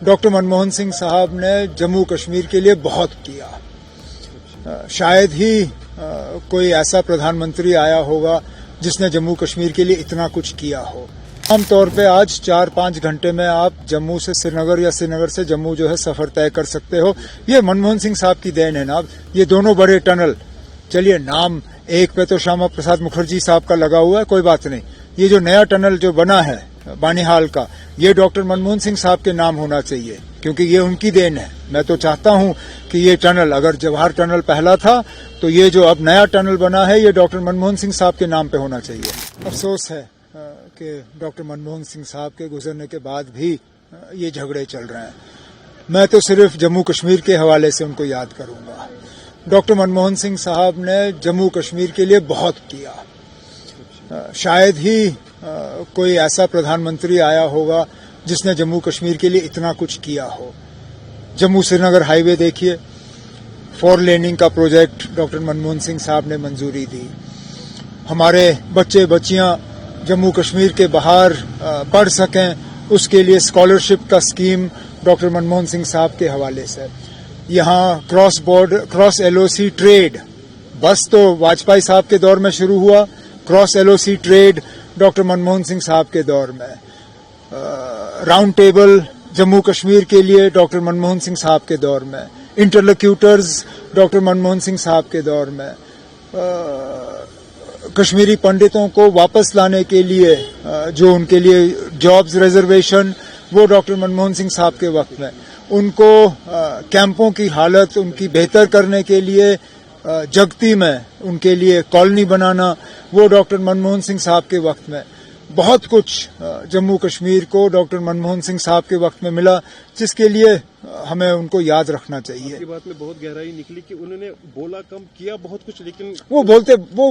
Doctor Manmohan Singh साहब ने जम्मू कश्मीर के लिए बहुत किया। शायद ही कोई ऐसा प्रधानमंत्री आया होगा जिसने जम्मू कश्मीर के लिए इतना कुछ किया हो। आमतौर पे आज 4-5 घंटे में आप जम्मू से श्रीनगर या श्रीनगर से जम्मू जो है सफर तय कर सकते हो। ये मनमोहन सिंह साहब की देन है ना। ये दोनों बड़े टनल, चलिए नाम एक पे तो श्यामा प्रसाद मुखर्जी साहब का लगा हुआ है, कोई बात नहीं। ये जो नया टनल जो बना है बानीहाल का, ये डॉक्टर मनमोहन सिंह साहब के नाम होना चाहिए, क्योंकि ये उनकी देन है। मैं तो चाहता हूं कि ये टनल, अगर जवाहर टनल पहला था तो ये जो अब नया टनल बना है ये डॉक्टर मनमोहन सिंह साहब के नाम पे होना चाहिए। अफसोस है कि डॉक्टर मनमोहन सिंह साहब के गुजरने के बाद भी ये झगड़े चल रहे हैं। मैं तो सिर्फ जम्मू कश्मीर के हवाले से उनको याद करूंगा। डॉक्टर मनमोहन सिंह साहब ने जम्मू कश्मीर के लिए बहुत किया। शायद ही कोई ऐसा प्रधानमंत्री आया होगा जिसने जम्मू कश्मीर के लिए इतना कुछ किया हो। जम्मू श्रीनगर हाईवे देखिए, 4 लेनिंग का प्रोजेक्ट डॉक्टर मनमोहन सिंह साहब ने मंजूरी दी। हमारे बच्चे बच्चियां जम्मू कश्मीर के बाहर पढ़ सकें, उसके लिए स्कॉलरशिप का स्कीम डॉक्टर मनमोहन सिंह साहब के हवाले से। यहाँ क्रॉस एलओसी ट्रेड, बस तो वाजपेयी साहब के दौर में शुरू हुआ, cross LOC trade doctor Manmohan Singh साहब के दौर में। राउंड टेबल जम्मू कश्मीर के लिए डॉक्टर मनमोहन सिंह साहब के दौर में। इंटरलोक्यूटर्स डॉक्टर मनमोहन सिंह साहब के दौर में। कश्मीरी पंडितों को वापस लाने के लिए जो उनके लिए जॉब्स रिजर्वेशन, वो डॉक्टर मनमोहन सिंह साहब के वक्त में। उनको कैंपों की हालत उनकी बेहतर करने के लिए जगती में उनके लिए कॉलोनी बनाना, वो डॉक्टर मनमोहन सिंह साहब के वक्त में। बहुत कुछ जम्मू कश्मीर को डॉक्टर मनमोहन सिंह साहब के वक्त में मिला, जिसके लिए हमें उनको याद रखना चाहिए। आपकी बात में बहुत गहराई निकली कि उन्होंने बोला कम, किया बहुत कुछ, लेकिन वो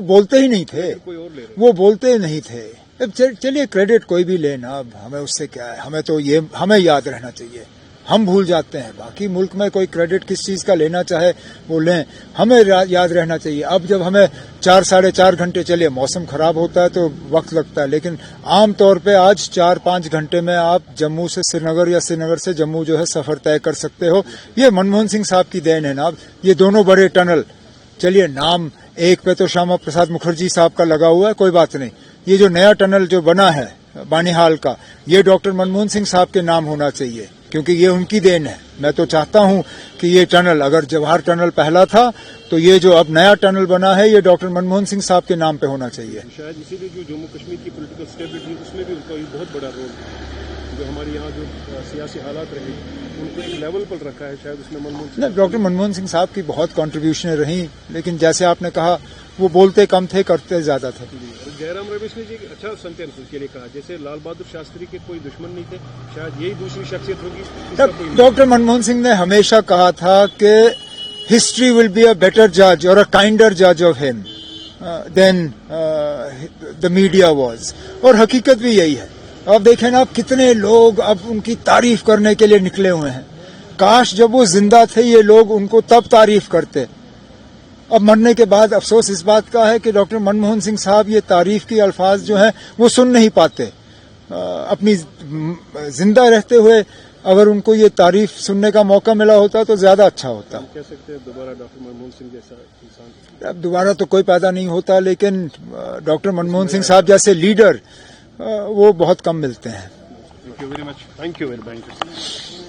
बोलते ही नहीं थे। कोई और ले रहे, वो बोलते नहीं थे। अब चलिए क्रेडिट कोई भी लेना, अब हमें उससे क्या है। हमें तो ये हमें याद रहना चाहिए। हम भूल जाते हैं, बाकी मुल्क में कोई क्रेडिट किस चीज का लेना चाहे वो लें, हमें याद रहना चाहिए। अब जब हमें 4-4.5 घंटे, चलिए मौसम खराब होता है तो वक्त लगता है, लेकिन आमतौर पे आज 4-5 घंटे में आप जम्मू से श्रीनगर या श्रीनगर से जम्मू जो है सफर तय कर सकते हो। ये मनमोहन सिंह साहब की देन है ना। ये दोनों बड़े टनल, चलिए नाम एक पे तो श्यामा प्रसाद मुखर्जी साहब का लगा हुआ है, कोई बात नहीं। ये जो नया टनल जो बना है बानीहाल का, ये डॉक्टर मनमोहन सिंह साहब के नाम होना चाहिए, क्योंकि ये उनकी देन है। मैं तो चाहता हूं कि ये टनल, अगर जवाहर टनल पहला था तो ये जो अब नया टनल बना है ये डॉक्टर मनमोहन सिंह साहब के नाम पे होना चाहिए। शायद इसीलिए जो जम्मू कश्मीर की पॉलिटिकल स्टेबिलिटी, उसमें भी उनका बहुत बड़ा रोल है। जो हमारे यहाँ जो सियासी हालात रहे उनको एक लेवल पर रखा है, शायद उसमें मनमोहन सिंह, डॉक्टर मनमोहन सिंह साहब की बहुत कॉन्ट्रीब्यूशन रही, लेकिन जैसे आपने कहा वो बोलते कम थे, करते ज्यादा थे। जयराम रमेश ने जी अच्छा सेंटेंस उसके लिए कहा, जैसे लाल बहादुर शास्त्री के कोई दुश्मन नहीं थे, शायद यही दूसरी शख्सियत होगी। डॉक्टर मनमोहन सिंह ने हमेशा कहा था कि history will be a better जज और अ काइंडर जज of him than the media was, और हकीकत भी यही है। अब देखें ना, आप कितने लोग अब उनकी तारीफ करने के लिए निकले हुए हैं। काश जब वो जिंदा थे ये लोग उनको तब तारीफ करते। अब मरने के बाद अफसोस इस बात का है कि डॉक्टर मनमोहन सिंह साहब ये तारीफ की अल्फाज जो हैं वो सुन नहीं पाते। अपनी जिंदा रहते हुए अगर उनको ये तारीफ सुनने का मौका मिला होता तो ज्यादा अच्छा होता। कह सकते हैं दोबारा डॉक्टर मनमोहन सिंह जैसा इंसान अब दोबारा तो कोई पैदा नहीं होता, लेकिन डॉक्टर मनमोहन सिंह साहब जैसे लीडर वो बहुत कम मिलते हैं। Thank you very much. Thank you very much.